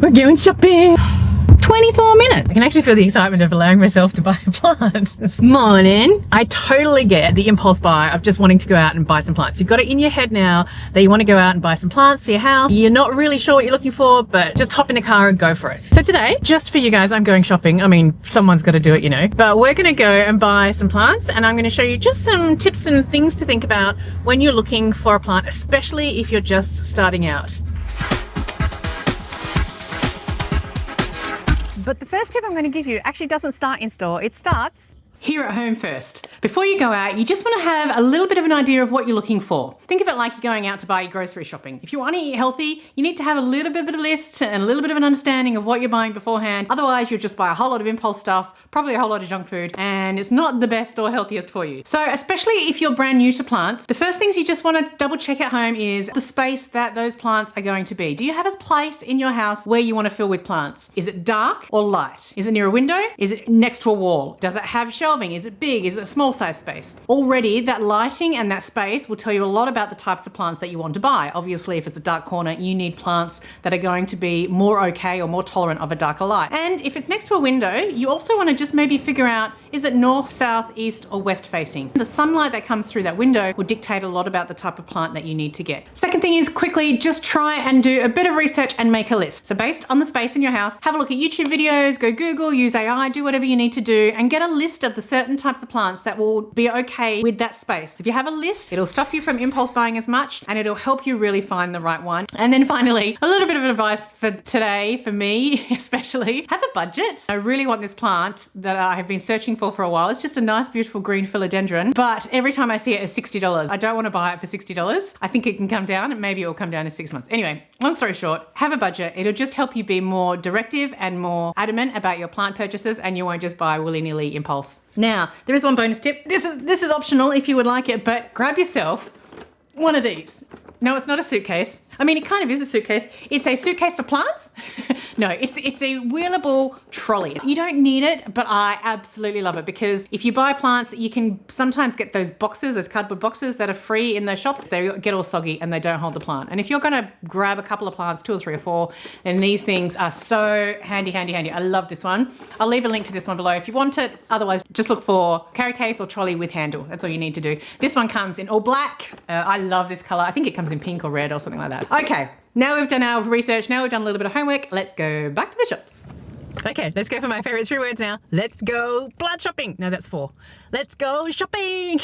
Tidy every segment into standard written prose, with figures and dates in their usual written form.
We're going shopping. 24 minutes. I can actually feel the excitement of allowing myself to buy a plant this morning. I totally get the impulse buy of just wanting to go out and buy some plants. You've got it in your head now that you want to go out and buy some plants for your house. You're not really sure what you're looking for, but just hop in the car and go for it. So today, just for you guys, I'm going shopping. I mean, someone's got to do it, you know, but we're going to go and buy some plants, and I'm going to show you just some tips and things to think about when you're looking for a plant, especially if you're just starting out. But the first tip I'm going to give you actually doesn't start in store. It starts here at home first. Before you go out, you just want to have a little bit of an idea of what you're looking for. Think of it like you're going out to buy grocery shopping. If you want to eat healthy, you need to have a little bit of a list and a little bit of an understanding of what you're buying beforehand. Otherwise, you'll just buy a whole lot of impulse stuff, probably a whole lot of junk food, and it's not the best or healthiest for you. So especially if you're brand new to plants, the first things you just want to double check at home is the space that those plants are going to be. Do you have a place in your house where you want to fill with plants? Is it dark or light? Is it near a window? Is it next to a wall? Does it have shelving? Is it big? Is it a small size space? Already that lighting and that space will tell you a lot about the types of plants that you want to buy. Obviously, if it's a dark corner, you need plants that are going to be more okay or more tolerant of a darker light. And if it's next to a window, you also want to just maybe figure out, is it north, south, east, or west facing? The sunlight that comes through that window will dictate a lot about the type of plant that you need to get. Second thing is quickly just try and do a bit of research and make a list. So based on the space in your house, have a look at YouTube videos, go Google, use AI, do whatever you need to do, and get a list of the certain types of plants that will be okay with that space. If you have a list, it'll stop you from impulse buying as much, and it'll help you really find the right one. And then finally, a little bit of advice for today, for me especially, have a budget. I really want this plant that I have been searching for a while. It's just a nice, beautiful green philodendron, but every time I see it, it's $60. I don't want to buy it for $60. I think it can come down, and maybe it will come down in 6 months. Anyway, long story short, have a budget. It'll just help you be more directive and more adamant about your plant purchases, and you won't just buy willy-nilly impulse. Now, there is one bonus tip. This is optional if you would like it, but grab yourself one of these. No, it's not a suitcase. I mean, it kind of is a suitcase. It's a suitcase for plants. No, it's a wheelable trolley. You don't need it, but I absolutely love it, because if you buy plants, you can sometimes get those boxes, those cardboard boxes that are free in the shops. They get all soggy and they don't hold the plant. And if you're going to grab a couple of plants, 2 or 3 or 4, then these things are so handy, handy, handy. I love this one. I'll leave a link to this one below if you want it. Otherwise, just look for carry case or trolley with handle. That's all you need to do. This one comes in all black. I love this color. I think it comes in pink or red or something like that. Okay, now we've done our research, now we've done a little bit of homework, let's go back to the shops. Okay, let's go for my favorite 3 words now. Let's go plant shopping. No, that's 4. Let's go shopping.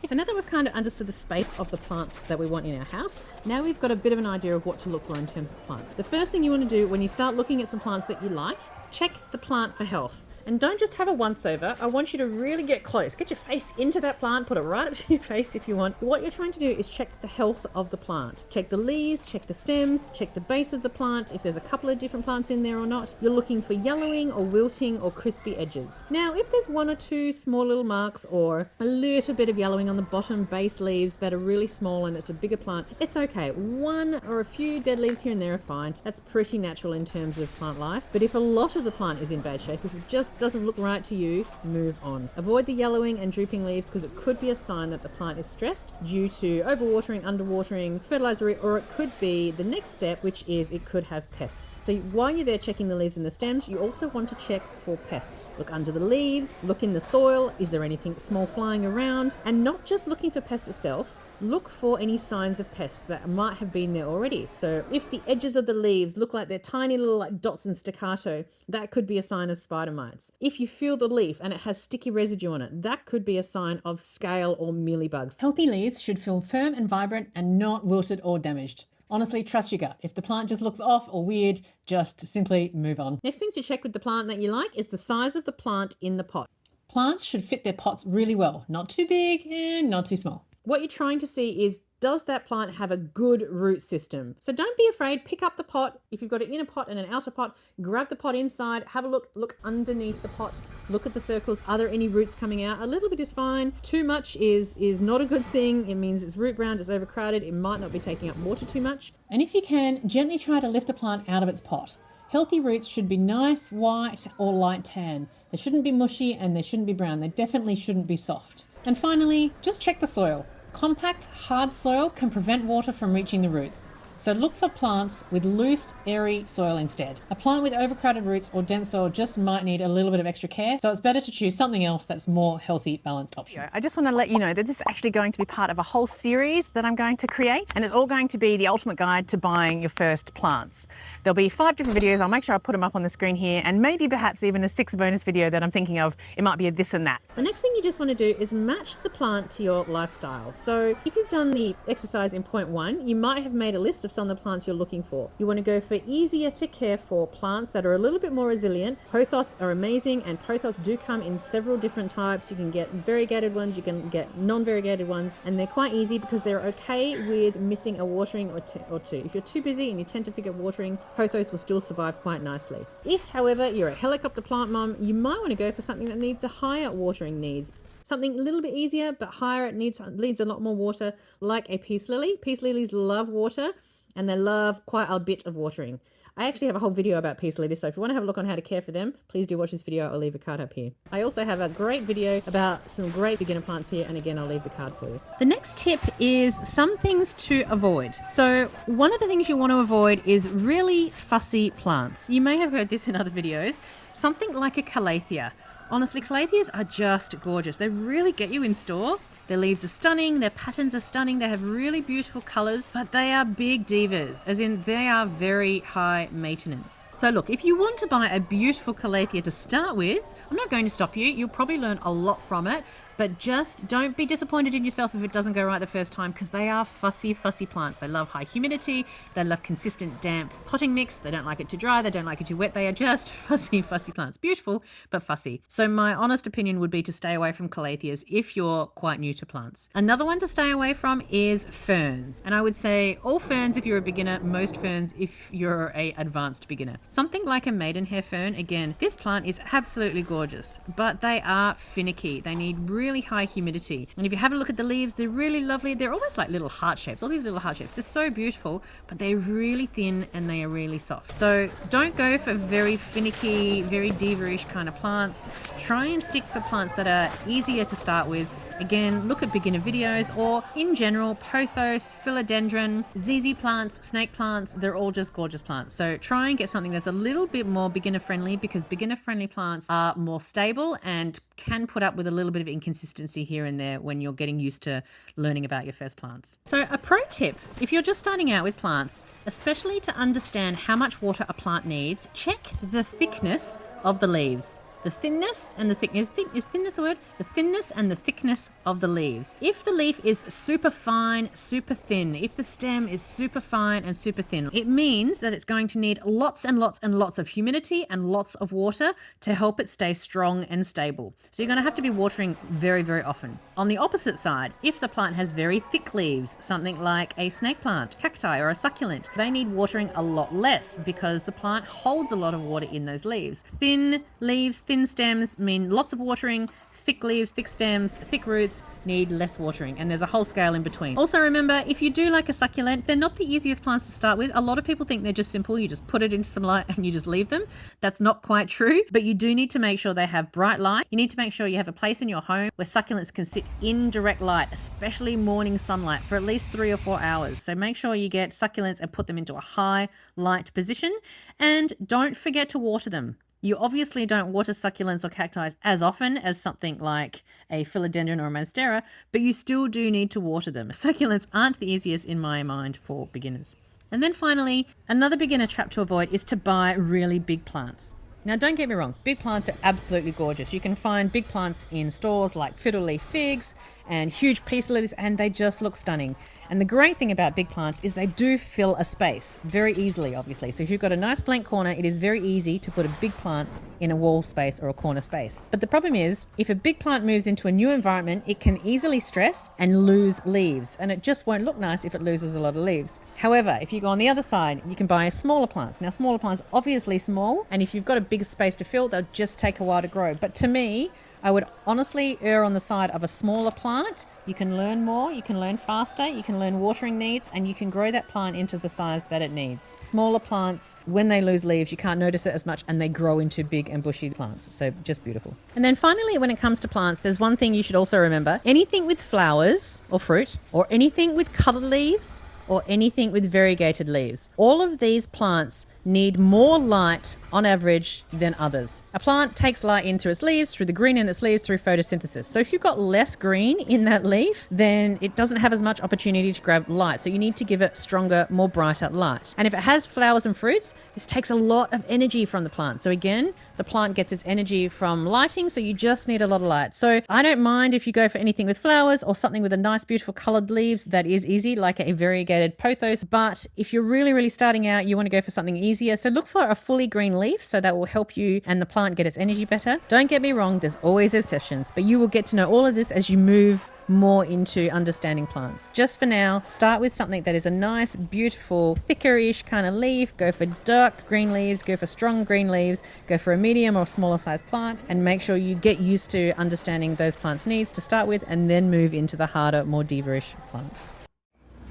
So now that we've kind of understood the space of the plants that we want in our house, now we've got a bit of an idea of what to look for in terms of the plants. The first thing you want to do when you start looking at some plants that you like, check the plant for health. And don't just have a once over. I want you to really get close. Get your face into that plant, put it right up to your face if you want. What you're trying to do is check the health of the plant. Check the leaves, check the stems, check the base of the plant. If there's a couple of different plants in there or not, you're looking for yellowing or wilting or crispy edges. Now, if there's 1 or 2 small little marks or a little bit of yellowing on the bottom base leaves that are really small and it's a bigger plant, it's okay. 1 or a few dead leaves here and there are fine. That's pretty natural in terms of plant life. But if a lot of the plant is in bad shape, if it just doesn't look right to you, move on. Avoid the yellowing and drooping leaves, because it could be a sign that the plant is stressed due to overwatering, underwatering, fertilizer, or it could be the next step, which is it could have pests. So while you're there checking the leaves and the stems, you also want to check for pests. Look under the leaves, look in the soil, is there anything small flying around? And not just looking for pests itself, look for any signs of pests that might have been there already. So if the edges of the leaves look like they're tiny little like dots and staccato, that could be a sign of spider mites. If you feel the leaf and it has sticky residue on it, that could be a sign of scale or mealybugs. Healthy leaves should feel firm and vibrant and not wilted or damaged. Honestly, trust your gut. If the plant just looks off or weird, just simply move on. Next thing to check with the plant that you like is the size of the plant in the pot. Plants should fit their pots really well, not too big and not too small. What you're trying to see is, does that plant have a good root system? So don't be afraid, pick up the pot. If you've got an inner pot and an outer pot, grab the pot inside, have a look underneath the pot, look at the circles. Are there any roots coming out? A little bit is fine. Too much is not a good thing. It means it's root bound, it's overcrowded, it might not be taking up water too much. And if you can, gently try to lift the plant out of its pot. Healthy roots should be nice, white or light tan. They shouldn't be mushy and they shouldn't be brown. They definitely shouldn't be soft. And finally, just check the soil. Compact, hard soil can prevent water from reaching the roots. So look for plants with loose, airy soil instead. A plant with overcrowded roots or dense soil just might need a little bit of extra care, so it's better to choose something else that's more healthy, balanced option. I just want to let you know that this is actually going to be part of a whole series that I'm going to create, and it's all going to be the ultimate guide to buying your first plants. There'll be 5 different videos. I'll make sure I put them up on the screen here, and maybe perhaps even a 6th bonus video that I'm thinking of. It might be a this and that. The next thing you just want to do is match the plant to your lifestyle. So if you've done the exercise in point 1, you might have made a list of some of the plants you're looking for. You want to go for easier to care for plants that are a little bit more resilient. Pothos are amazing, and pothos do come in several different types. You can get variegated ones, you can get non-variegated ones, and they're quite easy because they're okay with missing a watering or two. If you're too busy and you tend to forget watering, pothos will still survive quite nicely. If, however, you're a helicopter plant mum, you might want to go for something that needs a higher watering needs. Something a little bit easier but higher, it needs a lot more water, like a peace lily. Peace lilies love water, and they love quite a bit of watering. I actually have a whole video about peace lilies, so if you want to have a look on how to care for them, please do watch this video. I'll leave a card up here. I also have a great video about some great beginner plants here, and again, I'll leave the card for you. The next tip is some things to avoid. So one of the things you want to avoid is really fussy plants. You may have heard this in other videos. Something like a calathea. Honestly, calatheas are just gorgeous. They really get you in store. Their leaves are stunning, their patterns are stunning, they have really beautiful colours, but they are big divas, as in they are very high maintenance. So look, if you want to buy a beautiful calathea to start with, I'm not going to stop you. You'll probably learn a lot from it, but just don't be disappointed in yourself if it doesn't go right the first time, because they are fussy plants. They love high humidity, they love consistent damp potting mix, they don't like it too dry, they don't like it too wet, they are just fussy plants. Beautiful, but fussy. So my honest opinion would be to stay away from calatheas if you're quite new to plants. Another one to stay away from is ferns. And I would say all ferns if you're a beginner, most ferns if you're a advanced beginner. Something like a maidenhair fern, again, this plant is absolutely gorgeous, but they are finicky. They need really high humidity. And if you have a look at the leaves, they're really lovely. They're almost like little heart shapes, all these little heart shapes. They're so beautiful, but they're really thin and they are really soft. So don't go for very finicky, very diva-ish kind of plants. Try and stick for plants that are easier to start with. Again, look at beginner videos, or in general, pothos, philodendron, ZZ plants, snake plants, they're all just gorgeous plants. So try and get something that's a little bit more beginner friendly, because beginner friendly plants are more stable and can put up with a little bit of inconsistency here and there when you're getting used to learning about your first plants. So a pro tip, if you're just starting out with plants, especially to understand how much water a plant needs, check the thickness of the leaves. The thinness and the thickness, is thinness a word? The thinness and the thickness of the leaves. If the leaf is super fine, super thin, if the stem is super fine and super thin, it means that it's going to need lots and lots and lots of humidity and lots of water to help it stay strong and stable. So you're going to have to be watering very, very often. On the opposite side, if the plant has very thick leaves, something like a snake plant, cacti, or a succulent, they need watering a lot less because the plant holds a lot of water in those leaves. Thin leaves, thin stems mean lots of watering. Thick leaves, thick stems, thick roots need less watering, and there's a whole scale in between. Also remember, if you do like a succulent, they're not the easiest plants to start with. A lot of people think they're just simple. You just put it into some light and you just leave them. That's not quite true, but you do need to make sure they have bright light. You need to make sure you have a place in your home where succulents can sit in direct light, especially morning sunlight, for at least 3 or 4 hours. So make sure you get succulents and put them into a high light position, and don't forget to water them. You obviously don't water succulents or cacti as often as something like a philodendron or a monstera, but you still do need to water them. Succulents aren't the easiest in my mind for beginners. And then finally, another beginner trap to avoid is to buy really big plants. Now, don't get me wrong, big plants are absolutely gorgeous. You can find big plants in stores like fiddle leaf figs and huge peace lilies, and they just look stunning. And the great thing about big plants is they do fill a space very easily, obviously. So if you've got a nice blank corner, it is very easy to put a big plant in a wall space or a corner space. But the problem is, if a big plant moves into a new environment, it can easily stress and lose leaves. And it just won't look nice if it loses a lot of leaves. However, if you go on the other side, you can buy smaller plants. Now, smaller plants are obviously small, and if you've got a big space to fill, they'll just take a while to grow. But to me, I would honestly err on the side of a smaller plant. You can learn more, you can learn faster, you can learn watering needs, and you can grow that plant into the size that it needs. Smaller plants, when they lose leaves, you can't notice it as much, and they grow into big and bushy plants. So just beautiful. And then finally, when it comes to plants, there's one thing you should also remember. Anything with flowers or fruit, or anything with colored leaves, or anything with variegated leaves. All of these plants need more light on average than others. A plant takes light in through its leaves, through the green in its leaves, through photosynthesis. So if you've got less green in that leaf, then it doesn't have as much opportunity to grab light. So you need to give it stronger, more brighter light. And if it has flowers and fruits, this takes a lot of energy from the plant. So again, the plant gets its energy from lighting, so you just need a lot of light. So I don't mind if you go for anything with flowers or something with a nice, beautiful colored leaves. That is easy, like a variegated pothos. But if you're really starting out, you want to go for something easier. So look for a fully green leaf, so that will help you and the plant get its energy better. Don't get me wrong, there's always exceptions, but you will get to know all of this as you move more into understanding plants. Just for now, start with something that is a nice, beautiful, thickerish kind of leaf. Go for dark green leaves, go for strong green leaves, go for a medium or smaller size plant, and make sure you get used to understanding those plants' needs to start with, and then move into the harder, more diva-ish plants.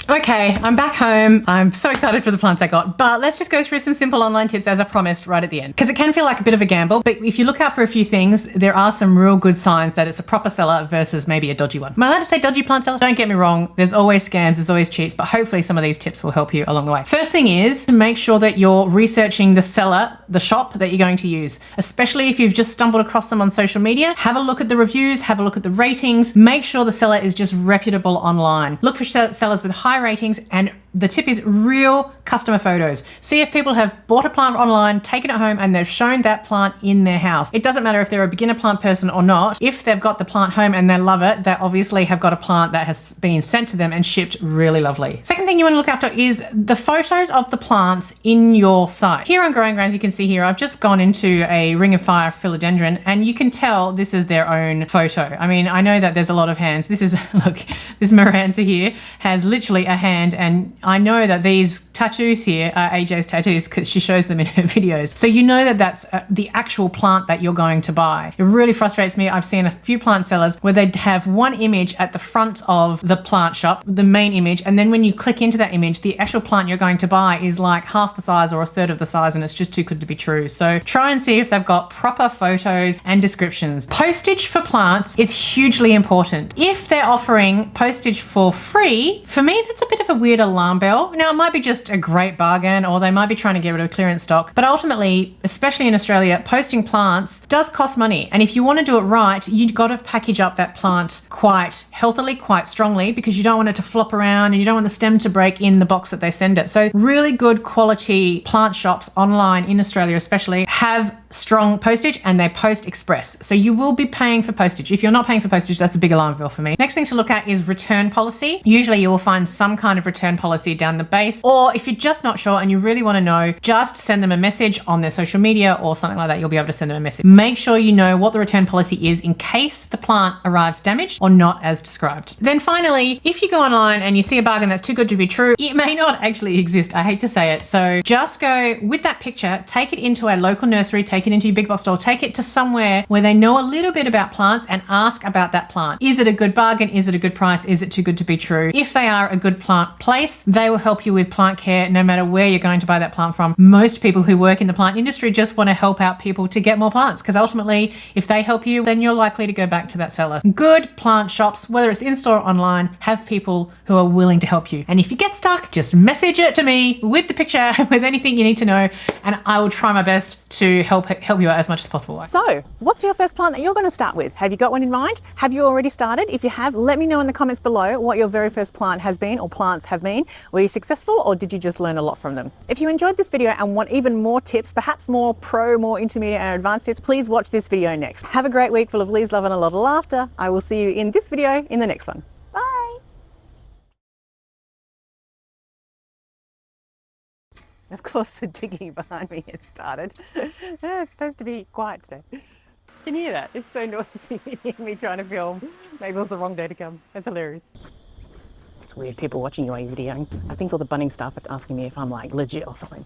Okay, I'm back home. I'm so excited for the plants I got, but let's just go through some simple online tips as I promised right at the end. Because it can feel like a bit of a gamble, but if you look out for a few things, there are some real good signs that it's a proper seller versus maybe a dodgy one. Am I allowed to say dodgy plant seller? Don't get me wrong, there's always scams, there's always cheats, but hopefully some of these tips will help you along the way. First thing is to make sure that you're researching the seller, the shop that you're going to use, especially if you've just stumbled across them on social media. Have a look at the reviews, have a look at the ratings, make sure the seller is just reputable online. Look for sellers with high ratings, and the tip is real customer photos. See if people have bought a plant online, taken it home, and they've shown that plant in their house. It doesn't matter if they're a beginner plant person or not. If they've got the plant home and they love it, they obviously have got a plant that has been sent to them and shipped really lovely. Second thing you want to look after is the photos of the plants in your site. Here on Growing Grounds, you can see here, I've just gone into a Ring of Fire philodendron, and you can tell this is their own photo. I mean, I know that there's a lot of hands. This is, look, this Miranda here has literally a hand, and I know that these tattoos here are AJ's tattoos because she shows them in her videos. So you know that that's the actual plant that you're going to buy. It really frustrates me. I've seen a few plant sellers where they have one image at the front of the plant shop, the main image, and then when you click into that image, the actual plant you're going to buy is like half the size or a third of the size, and it's just too good to be true. So try and see if they've got proper photos and descriptions. Postage for plants is hugely important. If they're offering postage for free, for me, that's a bit of a weird alarm bell. Now, it might be just a great bargain, or they might be trying to get rid of clearance stock, but ultimately, especially in Australia, posting plants does cost money. And if you want to do it right, you've got to package up that plant quite healthily, quite strongly, because you don't want it to flop around and you don't want the stem to break in the box that they send it. So really good quality plant shops online in Australia especially have strong postage, and they post express. So you will be paying for postage. If you're not paying for postage, that's a big alarm bell for me. Next thing to look at is return policy. Usually you will find some kind of return policy down the base, or if you're just not sure and you really want to know, just send them a message on their social media or something like that. You'll be able to send them a message. Make sure you know what the return policy is in case the plant arrives damaged or not as described. Then finally, if you go online and you see a bargain that's too good to be true, it may not actually exist. I hate to say it. So just go with that picture, take it into a local nursery, take it into your big box store, take it to somewhere where they know a little bit about plants and ask about that plant. Is it a good bargain? Is it a good price? Is it too good to be true? If they are a good plant place, they will help you with plant care no matter where you're going to buy that plant from. Most people who work in the plant industry just want to help out people to get more plants, because ultimately, if they help you, then you're likely to go back to that seller. Good plant shops, whether it's in-store or online, have people who are willing to help you. And if you get stuck, just message it to me with the picture, with anything you need to know, and I will try my best to help you out as much as possible. So, what's your first plant that you're going to start with? Have you got one in mind? Have you already started? If you have, let me know in the comments below what your very first plant has been, or plants have been. Were you successful, or did you just learn a lot from them? If you enjoyed this video and want even more tips, perhaps more pro, more intermediate and advanced tips, please watch this video next. Have a great week full of leaves, love and a lot of laughter. I will see you in this video in the next one. Bye. Of course, the digging behind me has started. It's supposed to be quiet today. Can you hear that? It's so noisy, me trying to film. Maybe it was the wrong day to come. That's hilarious. It's weird, people watching you while you're videoing. I think all the Bunnings staff are asking me if I'm like legit or something.